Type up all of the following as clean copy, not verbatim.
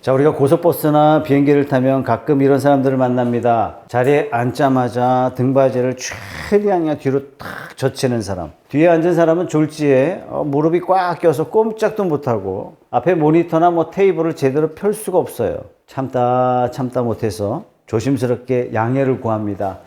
자, 우리가 고속버스나 비행기를 타면 가끔 이런 사람들을 만납니다. 자리에 앉자마자 등받이를 최대한 뒤로 탁 젖히는 사람. 뒤에 앉은 사람은 졸지에 무릎이 꽉 껴서 꼼짝도 못하고 앞에 모니터나 테이블을 제대로 펼 수가 없어요. 참다 못해서 조심스럽게 양해를 구합니다.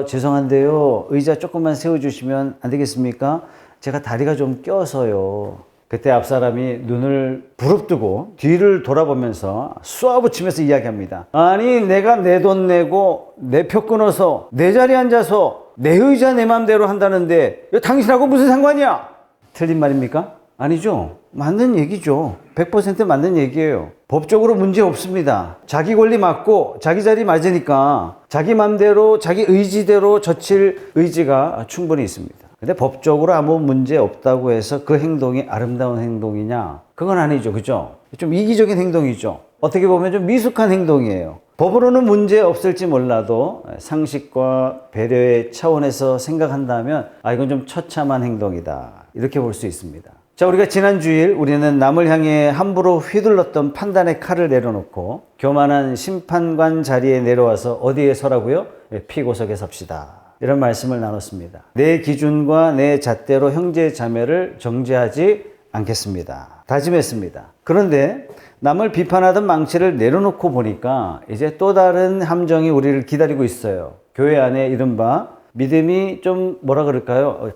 죄송한데요. 의자 조금만 세워주시면 안 되겠습니까? 제가 다리가 좀 껴서요. 그때 앞사람이 눈을 부릅뜨고 뒤를 돌아보면서 쏘아붙이면서 이야기합니다. 아니, 내가 내 돈 내고 내 표 끊어서 내 자리에 앉아서 내 의자 내 맘대로 한다는데 이거 당신하고 무슨 상관이야? 틀린 말입니까? 아니죠. 맞는 얘기죠. 100% 맞는 얘기예요. 법적으로 문제 없습니다. 자기 권리 맞고 자기 자리 맞으니까 자기 맘대로 자기 의지대로 젖힐 의지가 충분히 있습니다. 근데 법적으로 아무 문제 없다고 해서 그 행동이 아름다운 행동이냐? 그건 아니죠. 그죠? 좀 이기적인 행동이죠. 어떻게 보면 좀 미숙한 행동이에요. 법으로는 문제 없을지 몰라도 상식과 배려의 차원에서 생각한다면 이건 좀 처참한 행동이다. 이렇게 볼 수 있습니다. 자, 우리가 지난 주일 우리는 남을 향해 함부로 휘둘렀던 판단의 칼을 내려놓고 교만한 심판관 자리에 내려와서 어디에 서라고요? 피고석에 섭시다. 이런 말씀을 나눴습니다. 내 기준과 내 잣대로 형제 자매를 정죄하지 않겠습니다. 다짐했습니다. 그런데 남을 비판하던 망치를 내려놓고 보니까 이제 또 다른 함정이 우리를 기다리고 있어요. 교회 안에 이른바 믿음이 좀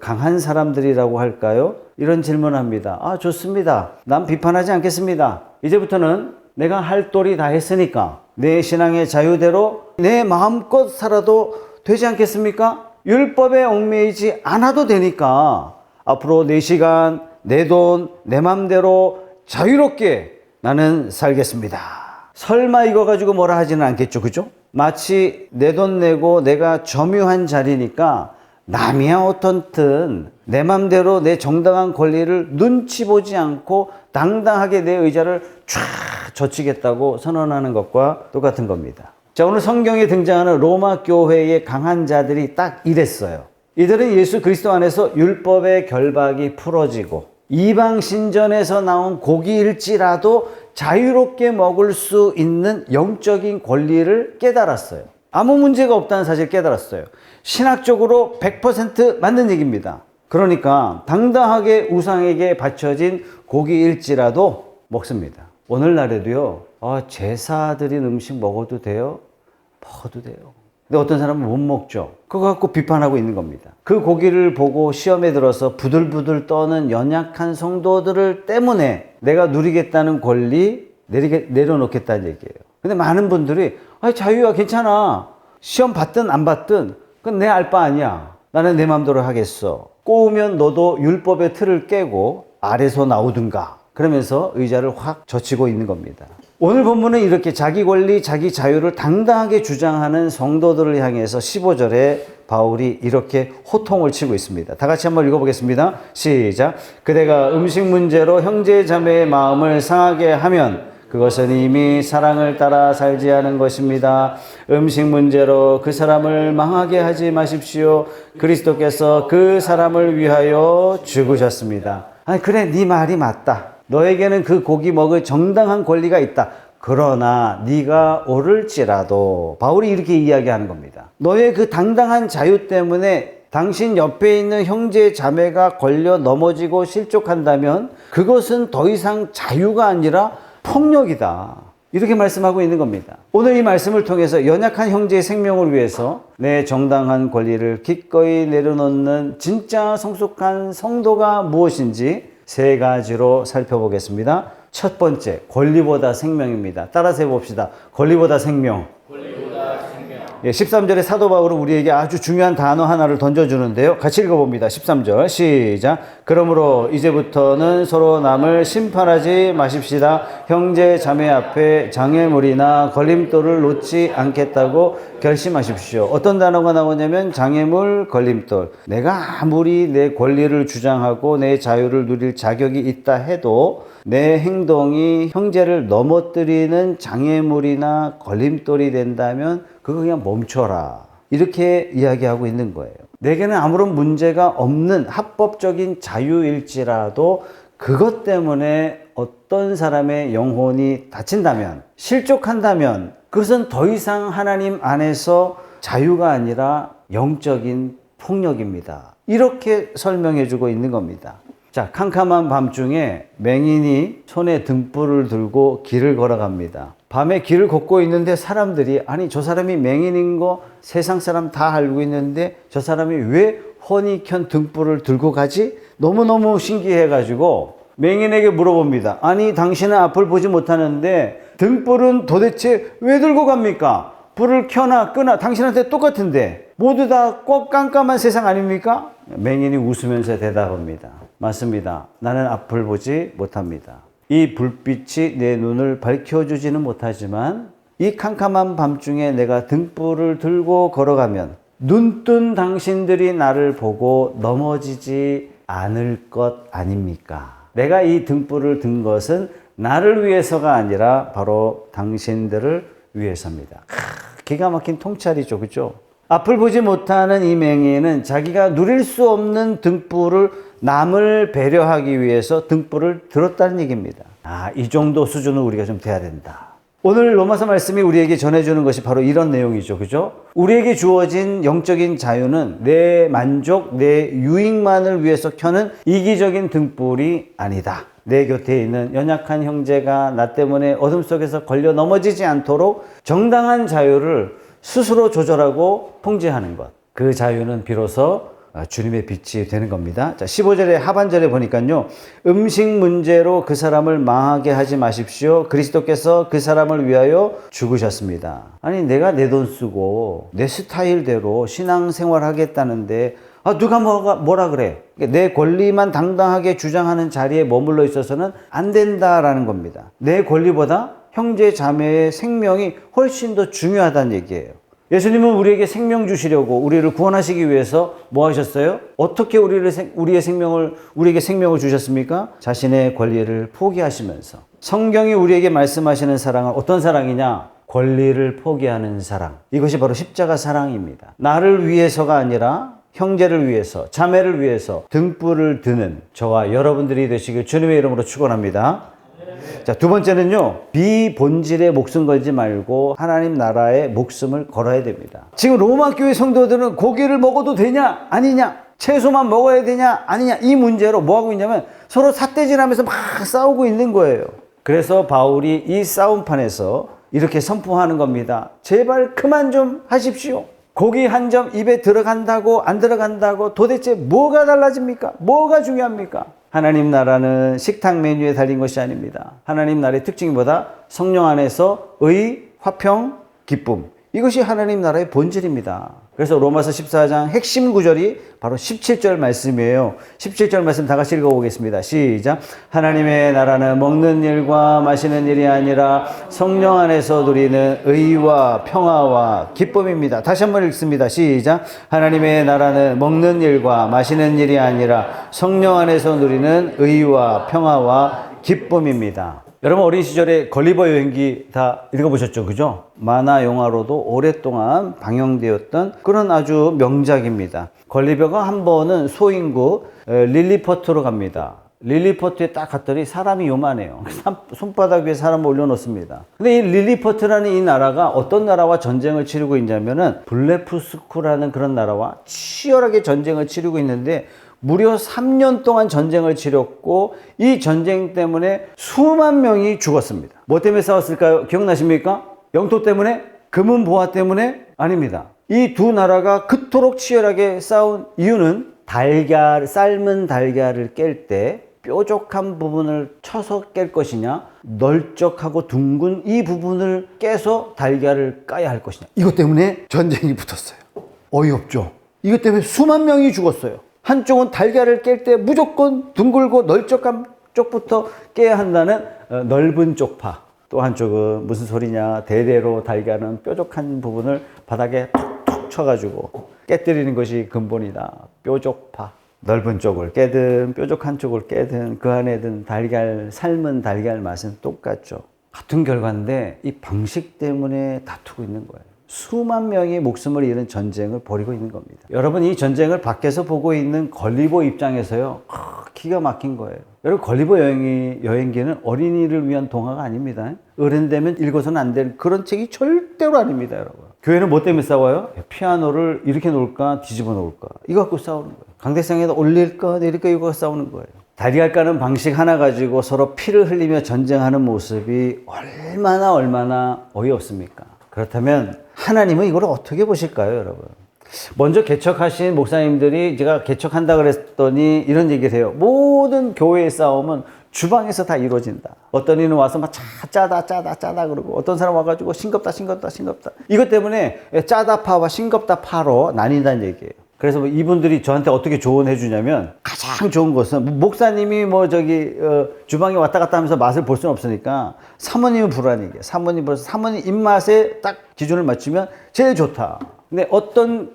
강한 사람들이라고 할까요? 이런 질문을 합니다. 좋습니다. 난 비판하지 않겠습니다. 이제부터는 내가 할 도리 다 했으니까 내 신앙의 자유대로 내 마음껏 살아도 되지 않겠습니까? 율법에 얽매이지 않아도 되니까 앞으로 내 시간, 내 돈, 내 맘대로 자유롭게 나는 살겠습니다. 설마 이거 가지고 뭐라 하지는 않겠죠, 그죠? 마치 내 돈 내고 내가 점유한 자리니까 남이야 어떻든 내 맘대로 내 정당한 권리를 눈치 보지 않고 당당하게 내 의자를 쫙 젖히겠다고 선언하는 것과 똑같은 겁니다. 자, 오늘 성경에 등장하는 로마 교회의 강한 자들이 딱 이랬어요. 이들은 예수 그리스도 안에서 율법의 결박이 풀어지고 이방 신전에서 나온 고기일지라도 자유롭게 먹을 수 있는 영적인 권리를 깨달았어요. 아무 문제가 없다는 사실을 깨달았어요. 신학적으로 100% 맞는 얘기입니다. 그러니까 당당하게 우상에게 바쳐진 고기일지라도 먹습니다. 오늘날에도요, 제사 드린 음식 먹어도 돼요? 먹어도 돼요. 근데 어떤 사람은 못 먹죠. 그거 갖고 비판하고 있는 겁니다. 그 고기를 보고 시험에 들어서 부들부들 떠는 연약한 성도들을 때문에 내가 누리겠다는 권리 내려놓겠다는 얘기예요. 근데 많은 분들이 자유야 괜찮아. 시험 받든 안 받든 그건 내 알 바 아니야. 나는 내 마음대로 하겠어. 꼬우면 너도 율법의 틀을 깨고 아래서 나오든가. 그러면서 의자를 확 젖히고 있는 겁니다. 오늘 본문은 이렇게 자기 권리, 자기 자유를 당당하게 주장하는 성도들을 향해서 15절에 바울이 이렇게 호통을 치고 있습니다. 다 같이 한번 읽어보겠습니다. 시작. 그대가 음식 문제로 형제 자매의 마음을 상하게 하면 그것은 이미 사랑을 따라 살지 않은 것입니다. 음식 문제로 그 사람을 망하게 하지 마십시오. 그리스도께서 그 사람을 위하여 죽으셨습니다. 그래, 네 말이 맞다. 너에게는 그 고기 먹을 정당한 권리가 있다. 그러나 네가 오를지라도 바울이 이렇게 이야기하는 겁니다. 너의 그 당당한 자유 때문에 당신 옆에 있는 형제 자매가 걸려 넘어지고 실족한다면 그것은 더 이상 자유가 아니라 폭력이다. 이렇게 말씀하고 있는 겁니다. 오늘 이 말씀을 통해서 연약한 형제의 생명을 위해서 내 정당한 권리를 기꺼이 내려놓는 진짜 성숙한 성도가 무엇인지 세 가지로 살펴보겠습니다. 첫 번째, 권리보다 생명입니다. 따라서 해봅시다. 권리보다 생명. 13절에 사도 바울은 우리에게 아주 중요한 단어 하나를 던져주는데요. 같이 읽어봅니다. 13절 시작. 그러므로 이제부터는 서로 남을 심판하지 마십시다. 형제 자매 앞에 장애물이나 걸림돌을 놓지 않겠다고 결심하십시오. 어떤 단어가 나오냐면 장애물, 걸림돌. 내가 아무리 내 권리를 주장하고 내 자유를 누릴 자격이 있다 해도 내 행동이 형제를 넘어뜨리는 장애물이나 걸림돌이 된다면 그거 그냥 멈춰라. 이렇게 이야기하고 있는 거예요. 내게는 아무런 문제가 없는 합법적인 자유일지라도 그것 때문에 어떤 사람의 영혼이 다친다면, 실족한다면 그것은 더 이상 하나님 안에서 자유가 아니라 영적인 폭력입니다. 이렇게 설명해 주고 있는 겁니다. 자, 캄캄한 밤중에 맹인이 손에 등불을 들고 길을 걸어갑니다. 밤에 길을 걷고 있는데 사람들이, 아니 저 사람이 맹인인 거 세상 사람 다 알고 있는데 저 사람이 왜 훤히 켠 등불을 들고 가지? 너무너무 신기해가지고 맹인에게 물어봅니다. 아니 당신은 앞을 보지 못하는데 등불은 도대체 왜 들고 갑니까? 불을 켜나 끄나 당신한테 똑같은데 모두 다 꼭 깜깜한 세상 아닙니까? 맹인이 웃으면서 대답합니다. 맞습니다. 나는 앞을 보지 못합니다. 이 불빛이 내 눈을 밝혀주지는 못하지만 이 캄캄한 밤중에 내가 등불을 들고 걸어가면 눈뜬 당신들이 나를 보고 넘어지지 않을 것 아닙니까? 내가 이 등불을 든 것은 나를 위해서가 아니라 바로 당신들을 위해서입니다. 기가 막힌 통찰이죠. 그죠? 앞을 보지 못하는 이 맹인은 자기가 누릴 수 없는 등불을 남을 배려하기 위해서 등불을 들었다는 얘기입니다. 이 정도 수준은 우리가 좀 돼야 된다. 오늘 로마서 말씀이 우리에게 전해주는 것이 바로 이런 내용이죠. 그죠? 우리에게 주어진 영적인 자유는 내 만족, 내 유익만을 위해서 켜는 이기적인 등불이 아니다. 내 곁에 있는 연약한 형제가 나 때문에 어둠 속에서 걸려 넘어지지 않도록 정당한 자유를 스스로 조절하고 통제하는 것. 그 자유는 비로소 주님의 빛이 되는 겁니다. 자, 15절의 하반절에 보니까요. 음식 문제로 그 사람을 망하게 하지 마십시오. 그리스도께서 그 사람을 위하여 죽으셨습니다. 아니 내가 내 돈 쓰고 내 스타일대로 신앙생활 하겠다는데 누가 뭐라 그래. 내 권리만 당당하게 주장하는 자리에 머물러 있어서는 안 된다라는 겁니다. 내 권리보다 형제 자매의 생명이 훨씬 더 중요하다는 얘기예요. 예수님은 우리에게 생명 주시려고 우리를 구원하시기 위해서 뭐 하셨어요? 어떻게 우리에게 생명을 주셨습니까? 자신의 권리를 포기하시면서. 성경이 우리에게 말씀하시는 사랑은 어떤 사랑이냐? 권리를 포기하는 사랑. 이것이 바로 십자가 사랑입니다. 나를 위해서가 아니라 형제를 위해서, 자매를 위해서 등불을 드는 저와 여러분들이 되시길 주님의 이름으로 축원합니다. 자, 두 번째는요, 비본질에 목숨 걸지 말고 하나님 나라에 목숨을 걸어야 됩니다. 지금 로마 교회 성도들은 고기를 먹어도 되냐 아니냐, 채소만 먹어야 되냐 아니냐, 이 문제로 뭐 하고 있냐면 서로 삿대질하면서 막 싸우고 있는 거예요. 그래서 바울이 이 싸움판에서 이렇게 선포하는 겁니다. 제발 그만 좀 하십시오. 고기 한 점 입에 들어간다고 안 들어간다고 도대체 뭐가 달라집니까? 뭐가 중요합니까? 하나님 나라는 식탁 메뉴에 달린 것이 아닙니다. 하나님 나라의 특징이 뭐다? 성령 안에서 의, 화평, 기쁨. 이것이 하나님 나라의 본질입니다. 그래서 로마서 14장 핵심 구절이 바로 17절 말씀이에요. 17절 말씀 다 같이 읽어보겠습니다. 시작. 하나님의 나라는 먹는 일과 마시는 일이 아니라 성령 안에서 누리는 의와 평화와 기쁨입니다. 다시 한번 읽습니다. 시작. 하나님의 나라는 먹는 일과 마시는 일이 아니라 성령 안에서 누리는 의와 평화와 기쁨입니다. 여러분 어린 시절에 걸리버 여행기 다 읽어보셨죠? 그죠? 만화 영화로도 오랫동안 방영되었던 그런 아주 명작입니다. 걸리버가 한 번은 소인국 릴리퍼트로 갑니다. 릴리퍼트에 딱 갔더니 사람이 요만해요. 손바닥 위에 사람을 올려놓습니다. 근데 이 릴리퍼트라는 이 나라가 어떤 나라와 전쟁을 치르고 있냐면은 블레푸스쿠라는 그런 나라와 치열하게 전쟁을 치르고 있는데 무려 3년 동안 전쟁을 치렀고 이 전쟁 때문에 수만 명이 죽었습니다. 뭐 때문에 싸웠을까요? 기억나십니까? 영토 때문에? 금은 보화 때문에? 아닙니다. 이 두 나라가 그토록 치열하게 싸운 이유는 삶은 달걀을 깰 때 뾰족한 부분을 쳐서 깰 것이냐, 널쩍하고 둥근 이 부분을 깨서 달걀을 까야 할 것이냐, 이것 때문에 전쟁이 붙었어요. 어이없죠? 이것 때문에 수만 명이 죽었어요. 한쪽은 달걀을 깰 때 무조건 둥글고 널쩍한 쪽부터 깨야 한다는 넓은 쪽파. 또 한쪽은 무슨 소리냐, 대대로 달걀은 뾰족한 부분을 바닥에 톡톡 쳐가지고 깨뜨리는 것이 근본이다. 뾰족파. 넓은 쪽을 깨든 뾰족한 쪽을 깨든 그 안에 든 달걀, 삶은 달걀 맛은 똑같죠. 같은 결과인데 이 방식 때문에 다투고 있는 거예요. 수만 명의 목숨을 잃은 전쟁을 벌이고 있는 겁니다. 여러분, 이 전쟁을 밖에서 보고 있는 걸리버 입장에서요, 기가 막힌 거예요. 여러분, 걸리버 여행기는 어린이를 위한 동화가 아닙니다. 어른 되면 읽어서는 안 될 그런 책이 절대로 아닙니다, 여러분. 교회는 뭐 때문에 싸워요? 피아노를 이렇게 놓을까 뒤집어 놓을까, 이거 갖고 싸우는 거예요. 강대상에다 올릴까 내릴까, 이거 갖고 싸우는 거예요. 달걀 까는 방식 하나 가지고 서로 피를 흘리며 전쟁하는 모습이 얼마나 어이없습니까? 그렇다면 하나님은 이걸 어떻게 보실까요, 여러분? 먼저 개척하신 목사님들이, 제가 개척한다 그랬더니 이런 얘기를 해요. 모든 교회의 싸움은 주방에서 다 이루어진다. 어떤 이는 와서 막 짜다 그러고, 어떤 사람 와가지고 싱겁다. 이것 때문에 짜다파와 싱겁다파로 나뉜다는 얘기예요. 그래서 이분들이 저한테 어떻게 조언해 주냐면, 가장 좋은 것은, 목사님이 주방에 왔다 갔다 하면서 맛을 볼 수는 없으니까 사모님을 부르라는 얘기예요. 사모님 입맛에 딱 기준을 맞추면 제일 좋다. 근데 어떤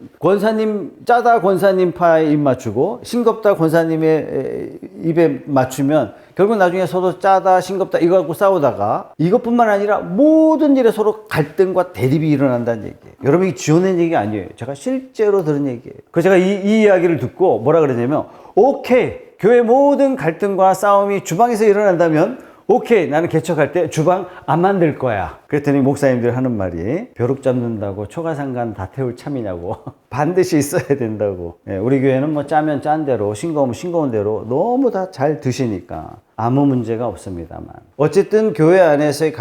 짜다 권사님 파에 입 맞추고 싱겁다 권사님의 입에 맞추면 결국 나중에 서로 짜다 싱겁다 이거 갖고 싸우다가, 이것뿐만 아니라 모든 일에 서로 갈등과 대립이 일어난다는 얘기예요. 여러분, 이게 지어낸 얘기 아니에요. 제가 실제로 들은 얘기예요. 그래서 제가 이 이야기를 듣고 뭐라 그러냐면, 오케이, 교회 모든 갈등과 싸움이 주방에서 일어난다면 오케이, 나는 개척할 때 주방 안 만들 거야. 그랬더니 목사님들 하는 말이, 벼룩 잡는다고 초가상간 다 태울 참이냐고. 반드시 있어야 된다고. 우리 교회는 뭐 짜면 짠 대로, 싱거우면 싱거운 대로 너무 다 잘 드시니까 아무 문제가 없습니다만, 어쨌든 교회 안에서의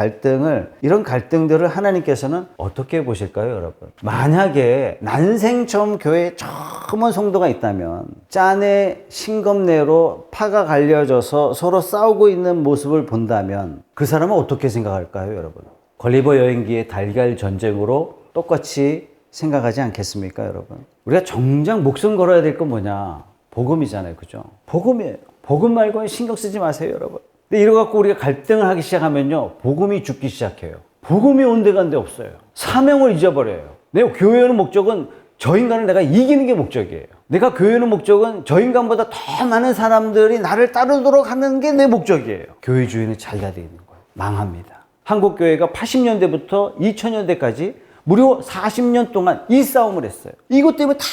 이런 갈등들을 하나님께서는 어떻게 보실까요, 여러분? 만약에 난생 처음 교회에 처음 온 성도가 있다면 짠에 싱겁네로 파가 갈려져서 서로 싸우고 있는 모습을 본다면 그 사람은 어떻게 생각할까요, 여러분? 걸리버 여행기의 달걀 전쟁으로 똑같이 생각하지 않겠습니까, 여러분? 우리가 정작 목숨 걸어야 될 건 뭐냐? 복음이잖아요, 그죠? 복음이에요. 복음 말고는 신경 쓰지 마세요, 여러분. 근데 이래갖고 우리가 갈등을 하기 시작하면요, 복음이 죽기 시작해요. 복음이 온데간데 없어요. 사명을 잊어버려요. 내 교회 오는 목적은 저 인간을 내가 이기는 게 목적이에요. 내가 교회 오는 목적은 저 인간보다 더 많은 사람들이 나를 따르도록 하는 게 내 목적이에요. 교회 주인은 자기가 되어 있는 거예요. 망합니다. 한국 교회가 80년대부터 2000년대까지 무려 40년 동안 이 싸움을 했어요. 이것 때문에 다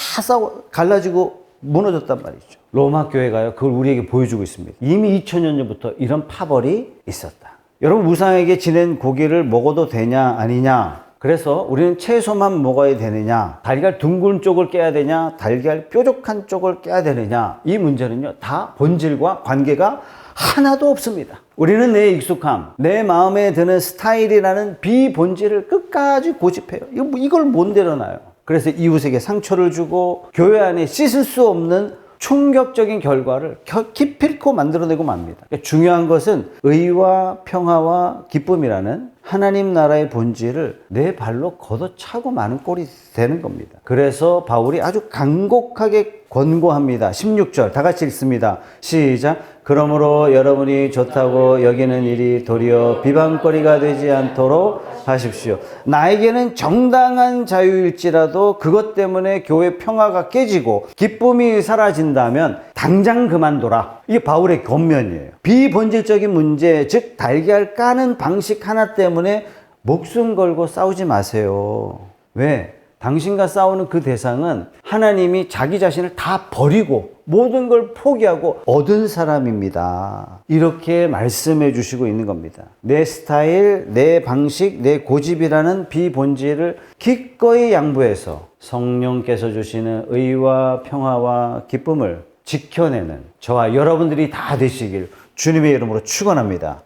갈라지고 무너졌단 말이죠. 로마 교회가요, 그걸 우리에게 보여주고 있습니다. 이미 2000년 전부터 이런 파벌이 있었다. 여러분, 무상에게 지낸 고기를 먹어도 되냐 아니냐, 그래서 우리는 채소만 먹어야 되느냐, 달걀 둥근 쪽을 깨야 되냐, 달걀 뾰족한 쪽을 깨야 되느냐, 이 문제는요, 다 본질과 관계가 하나도 없습니다. 우리는 내 익숙함, 내 마음에 드는 스타일이라는 비본질을 끝까지 고집해요. 이걸 못 내려놔요. 그래서 이웃에게 상처를 주고 교회 안에 씻을 수 없는 충격적인 결과를 기필코 만들어내고 맙니다. 그러니까 중요한 것은 의와 평화와 기쁨이라는 하나님 나라의 본질을 내 발로 걷어차고 마는 꼴이 되는 겁니다. 그래서 바울이 아주 간곡하게 권고합니다. 16절 다 같이 읽습니다. 시작. 그러므로 여러분이 좋다고 여기는 일이 도리어 비방거리가 되지 않도록 하십시오. 나에게는 정당한 자유일지라도 그것 때문에 교회 평화가 깨지고 기쁨이 사라진다면 당장 그만둬라. 이게 바울의 권면이에요. 비본질적인 문제, 즉 달걀 까는 방식 하나 때문에 목숨 걸고 싸우지 마세요. 왜? 당신과 싸우는 그 대상은 하나님이 자기 자신을 다 버리고 모든 걸 포기하고 얻은 사람입니다. 이렇게 말씀해 주시고 있는 겁니다. 내 스타일, 내 방식, 내 고집이라는 비본질을 기꺼이 양보해서 성령께서 주시는 의와 평화와 기쁨을 지켜내는 저와 여러분들이 다 되시길 주님의 이름으로 축원합니다.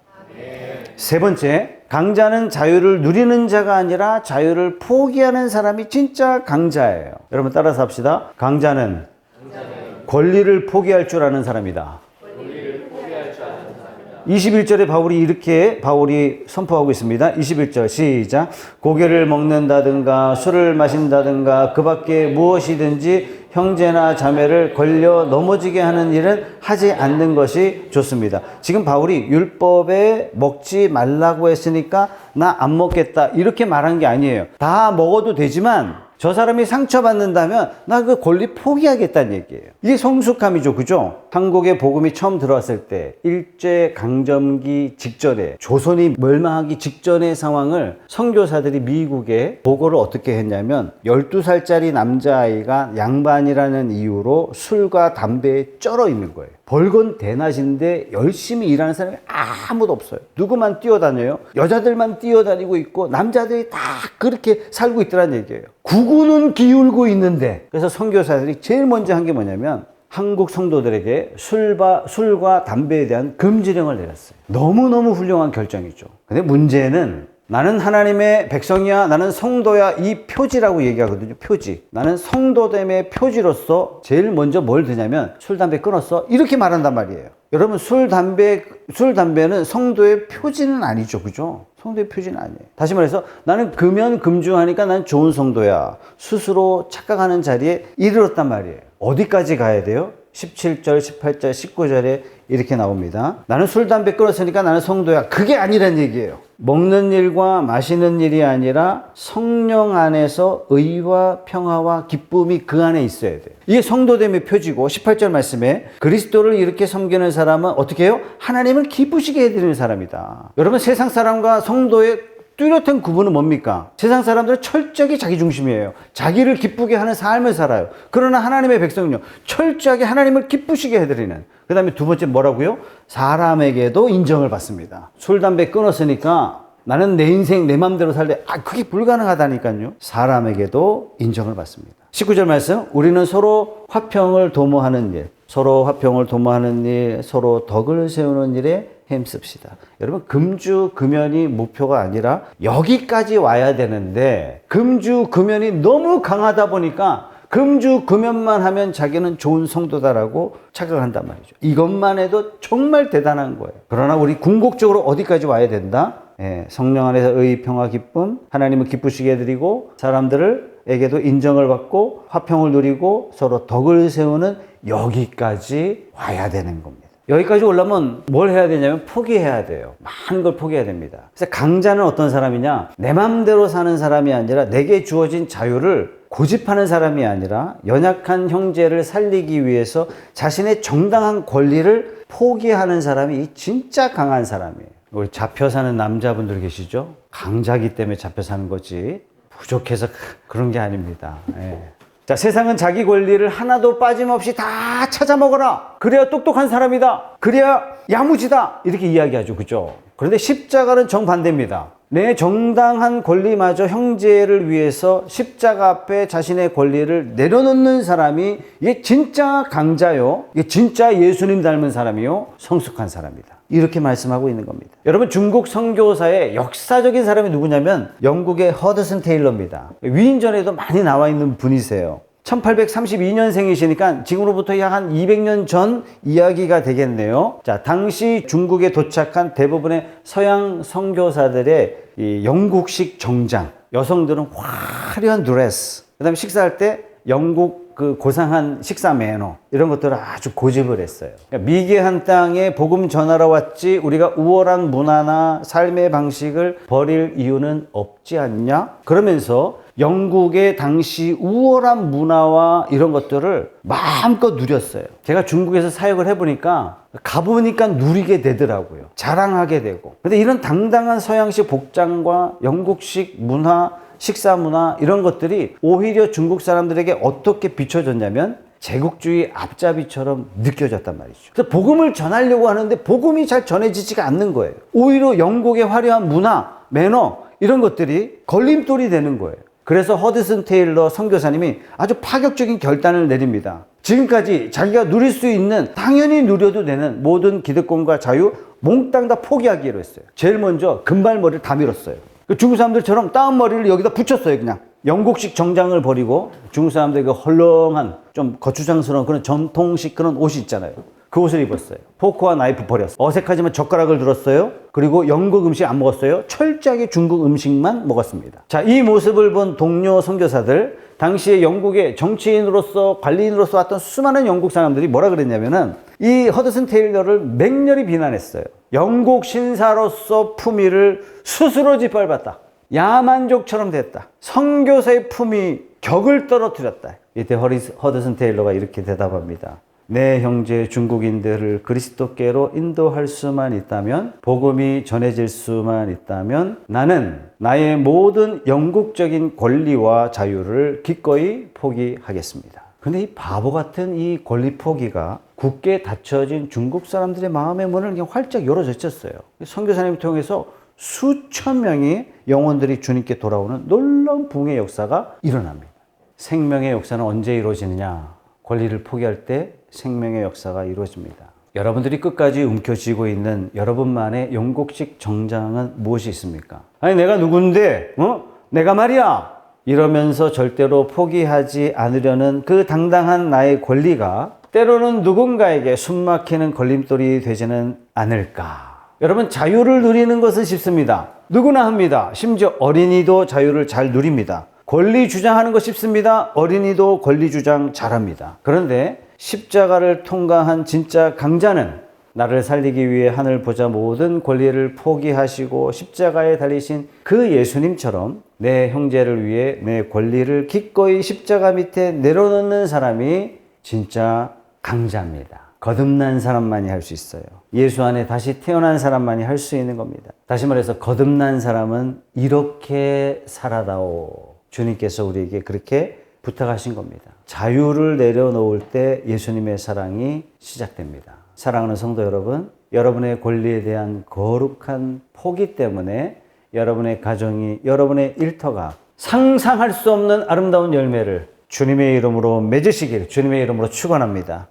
세 번째, 강자는 자유를 누리는 자가 아니라 자유를 포기하는 사람이 진짜 강자예요. 여러분 따라서 합시다. 강자는 권리를 포기할 줄 아는 사람이다. 21절에 바울이 선포하고 있습니다. 21절 시작. 고기를 먹는다든가 술을 마신다든가 그 밖에 무엇이든지 형제나 자매를 걸려 넘어지게 하는 일은 하지 않는 것이 좋습니다. 지금 바울이 율법에 먹지 말라고 했으니까 나 안 먹겠다 이렇게 말한 게 아니에요. 다 먹어도 되지만 저 사람이 상처받는다면 나 그 권리 포기하겠다는 얘기예요. 이게 성숙함이죠. 그죠? 한국에 복음이 처음 들어왔을 때 일제강점기 직전에 조선이 멸망하기 직전의 상황을 선교사들이 미국에 보고를 어떻게 했냐면 12살짜리 남자아이가 양반이라는 이유로 술과 담배에 쩔어 있는 거예요. 벌건 대낮인데 열심히 일하는 사람이 아무도 없어요. 누구만 뛰어다녀요? 여자들만 뛰어다니고 있고 남자들이 다 그렇게 살고 있더란 얘기예요. 구구는 기울고 있는데, 그래서 선교사들이 제일 먼저 한 게 뭐냐면 한국 성도들에게 술과 담배에 대한 금지령을 내렸어요. 너무너무 훌륭한 결정이죠. 근데 문제는 나는 하나님의 백성이야, 나는 성도야, 이 표지라고 얘기하거든요. 표지. 나는 성도됨의 표지로서 제일 먼저 뭘 드냐면 술, 담배 끊었어? 이렇게 말한단 말이에요. 여러분, 술, 담배는 성도의 표지는 아니죠. 그죠? 성도의 표지는 아니에요. 다시 말해서 나는 금연, 금주하니까 난 좋은 성도야. 스스로 착각하는 자리에 이르렀단 말이에요. 어디까지 가야 돼요? 17절, 18절, 19절에 이렇게 나옵니다. 나는 술, 담배 끊었으니까 나는 성도야. 그게 아니란 얘기예요. 먹는 일과 마시는 일이 아니라 성령 안에서 의와 평화와 기쁨이 그 안에 있어야 돼요. 이게 성도됨의 표지고, 18절 말씀에 그리스도를 이렇게 섬기는 사람은 어떻게 해요? 하나님을 기쁘시게 해드리는 사람이다. 여러분, 세상 사람과 성도의 뚜렷한 구분은 뭡니까? 세상 사람들은 철저하게 자기 중심이에요. 자기를 기쁘게 하는 삶을 살아요. 그러나 하나님의 백성은요, 철저하게 하나님을 기쁘시게 해드리는. 그 다음에 두 번째 뭐라고요? 사람에게도 인정을 받습니다. 술, 담배 끊었으니까 나는 내 인생 내 맘대로 살래. 그게 불가능하다니까요. 사람에게도 인정을 받습니다. 19절 말씀, 우리는 서로 화평을 도모하는 일, 서로 덕을 세우는 일에 힘씁시다. 여러분, 금주 금연이 목표가 아니라 여기까지 와야 되는데, 금주 금연이 너무 강하다 보니까 금주 금연만 하면 자기는 좋은 성도다라고 착각한단 말이죠. 이것만 해도 정말 대단한 거예요. 그러나 우리 궁극적으로 어디까지 와야 된다? 성령 안에서 의, 평화, 기쁨, 하나님을 기쁘시게 해드리고 사람들에게도 인정을 받고 화평을 누리고 서로 덕을 세우는 여기까지 와야 되는 겁니다. 여기까지 오려면 뭘 해야 되냐면 포기해야 돼요. 많은 걸 포기해야 됩니다. 그래서 강자는 어떤 사람이냐? 내 맘대로 사는 사람이 아니라 내게 주어진 자유를 고집하는 사람이 아니라 연약한 형제를 살리기 위해서 자신의 정당한 권리를 포기하는 사람이 진짜 강한 사람이에요. 우리 잡혀 사는 남자분들 계시죠? 강자기 때문에 잡혀 사는 거지 부족해서 그런 게 아닙니다. 자, 세상은 자기 권리를 하나도 빠짐없이 다 찾아 먹어라. 그래야 똑똑한 사람이다. 그래야 야무지다. 이렇게 이야기하죠. 그죠? 그런데 십자가는 정반대입니다. 내 정당한 권리마저 형제를 위해서 십자가 앞에 자신의 권리를 내려놓는 사람이 이게 진짜 강자요. 이게 진짜 예수님 닮은 사람이요. 성숙한 사람이다. 이렇게 말씀하고 있는 겁니다. 여러분, 중국 선교사의 역사적인 사람이 누구냐면 영국의 허드슨 테일러입니다. 위인전에도 많이 나와 있는 분이세요. 1832년생이시니까 지금으로부터 약 한 200년 전 이야기가 되겠네요. 자, 당시 중국에 도착한 대부분의 서양 선교사들의 이 영국식 정장, 여성들은 화려한 드레스, 그 다음에 식사할 때 영국 그 고상한 식사 매너, 이런 것들을 아주 고집을 했어요. 그러니까 미개한 땅에 복음 전하러 왔지 우리가 우월한 문화나 삶의 방식을 버릴 이유는 없지 않냐? 그러면서 영국의 당시 우월한 문화와 이런 것들을 마음껏 누렸어요. 제가 중국에서 사역을 해보니까 가보니까 누리게 되더라고요. 자랑하게 되고. 근데 이런 당당한 서양식 복장과 영국식 문화, 식사 문화, 이런 것들이 오히려 중국 사람들에게 어떻게 비춰졌냐면 제국주의 앞잡이처럼 느껴졌단 말이죠. 그래서 복음을 전하려고 하는데 복음이 잘 전해지지가 않는 거예요. 오히려 영국의 화려한 문화, 매너, 이런 것들이 걸림돌이 되는 거예요. 그래서 허드슨 테일러 선교사님이 아주 파격적인 결단을 내립니다. 지금까지 자기가 누릴 수 있는, 당연히 누려도 되는 모든 기득권과 자유 몽땅 다 포기하기로 했어요. 제일 먼저 금발머리를 다 밀었어요. 중국 사람들처럼 따은 머리를 여기다 붙였어요. 그냥 영국식 정장을 버리고 중국 사람들 그 헐렁한 좀 거추장스러운 그런 전통식 그런 옷이 있잖아요. 그 옷을 입었어요. 포크와 나이프 버렸어요. 어색하지만 젓가락을 들었어요. 그리고 영국 음식 안 먹었어요. 철저하게 중국 음식만 먹었습니다. 자, 이 모습을 본 동료 선교사들, 당시에 영국의 정치인으로서 관리인으로서 왔던 수많은 영국 사람들이 뭐라 그랬냐면은 이 허드슨 테일러를 맹렬히 비난했어요. 영국 신사로서 품위를 스스로 짓밟았다. 야만족처럼 됐다. 선교사의 품위 격을 떨어뜨렸다. 이때 허드슨 테일러가 이렇게 대답합니다. 내 형제 중국인들을 그리스도께로 인도할 수만 있다면, 복음이 전해질 수만 있다면 나는 나의 모든 영국적인 권리와 자유를 기꺼이 포기하겠습니다. 근데 이 바보 같은 이 권리 포기가 굳게 닫혀진 중국 사람들의 마음의 문을 그냥 활짝 열어젖혔어요. 선교사님을 통해서 수천 명의 영혼들이 주님께 돌아오는 놀라운 부흥의 역사가 일어납니다. 생명의 역사는 언제 이루어지느냐? 권리를 포기할 때 생명의 역사가 이루어집니다. 여러분들이 끝까지 움켜쥐고 있는 여러분만의 영국식 정장은 무엇이 있습니까? 아니 내가 누군데 내가 말이야 이러면서 절대로 포기하지 않으려는 그 당당한 나의 권리가 때로는 누군가에게 숨막히는 걸림돌이 되지는 않을까. 여러분, 자유를 누리는 것은 쉽습니다. 누구나 합니다. 심지어 어린이도 자유를 잘 누립니다. 권리 주장하는 거 쉽습니다. 어린이도 권리 주장 잘합니다. 그런데 십자가를 통과한 진짜 강자는 나를 살리기 위해 하늘 보자 모든 권리를 포기하시고 십자가에 달리신 그 예수님처럼 내 형제를 위해 내 권리를 기꺼이 십자가 밑에 내려놓는 사람이 진짜 강자입니다. 거듭난 사람만이 할 수 있어요. 예수 안에 다시 태어난 사람만이 할 수 있는 겁니다. 다시 말해서 거듭난 사람은 이렇게 살아다오. 주님께서 우리에게 그렇게 부탁하신 겁니다. 자유를 내려놓을 때 예수님의 사랑이 시작됩니다. 사랑하는 성도 여러분, 여러분의 권리에 대한 거룩한 포기 때문에 여러분의 가정이, 여러분의 일터가 상상할 수 없는 아름다운 열매를 주님의 이름으로 맺으시길 주님의 이름으로 축원합니다.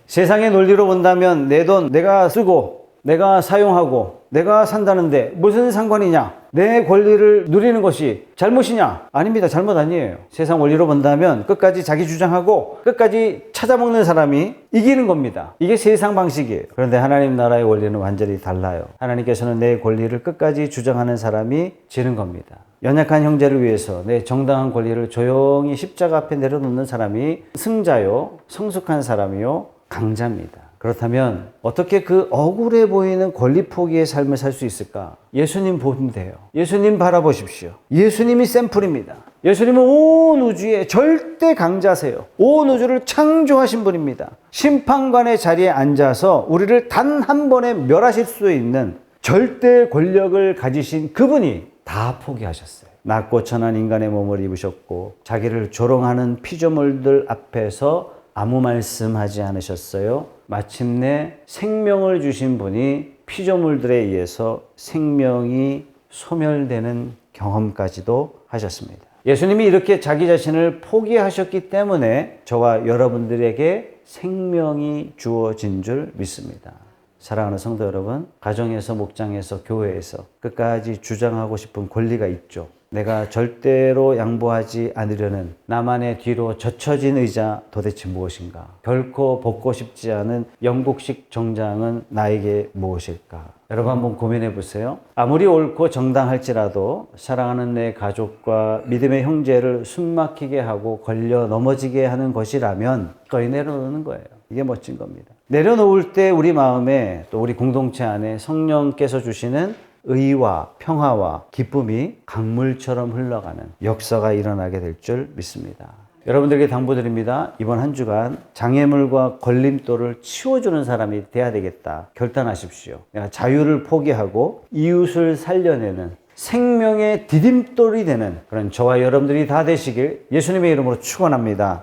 세상의 논리로 본다면 내 돈 내가 쓰고 내가 사용하고 내가 산다는데 무슨 상관이냐? 내 권리를 누리는 것이 잘못이냐? 아닙니다. 잘못 아니에요. 세상 원리로 본다면 끝까지 자기 주장하고 끝까지 찾아먹는 사람이 이기는 겁니다. 이게 세상 방식이에요. 그런데 하나님 나라의 원리는 완전히 달라요. 하나님께서는 내 권리를 끝까지 주장하는 사람이 지는 겁니다. 연약한 형제를 위해서 내 정당한 권리를 조용히 십자가 앞에 내려놓는 사람이 승자요, 성숙한 사람이요, 강자입니다. 그렇다면 어떻게 그 억울해 보이는 권리 포기의 삶을 살 수 있을까? 예수님 보면 돼요. 예수님 바라보십시오. 예수님이 샘플입니다. 예수님은 온 우주의 절대 강자세요. 온 우주를 창조하신 분입니다. 심판관의 자리에 앉아서 우리를 단 한 번에 멸하실 수 있는 절대 권력을 가지신 그분이 다 포기하셨어요. 낮고 천한 인간의 몸을 입으셨고 자기를 조롱하는 피조물들 앞에서 아무 말씀하지 않으셨어요. 마침내 생명을 주신 분이 피조물들에 의해서 생명이 소멸되는 경험까지도 하셨습니다. 예수님이 이렇게 자기 자신을 포기하셨기 때문에 저와 여러분들에게 생명이 주어진 줄 믿습니다. 사랑하는 성도 여러분, 가정에서, 목장에서, 교회에서 끝까지 주장하고 싶은 권리가 있죠. 내가 절대로 양보하지 않으려는 나만의 뒤로 젖혀진 의자 도대체 무엇인가? 결코 벗고 싶지 않은 영국식 정장은 나에게 무엇일까? 여러분 한번 고민해 보세요. 아무리 옳고 정당할지라도 사랑하는 내 가족과 믿음의 형제를 숨막히게 하고 걸려 넘어지게 하는 것이라면 거의 내려놓는 거예요. 이게 멋진 겁니다. 내려놓을 때 우리 마음에 또 우리 공동체 안에 성령께서 주시는 의와 평화와 기쁨이 강물처럼 흘러가는 역사가 일어나게 될 줄 믿습니다. 여러분들에게 당부드립니다. 이번 한 주간 장애물과 걸림돌을 치워주는 사람이 돼야 되겠다. 결단하십시오. 내가 자유를 포기하고 이웃을 살려내는 생명의 디딤돌이 되는 그런 저와 여러분들이 다 되시길 예수님의 이름으로 축원합니다.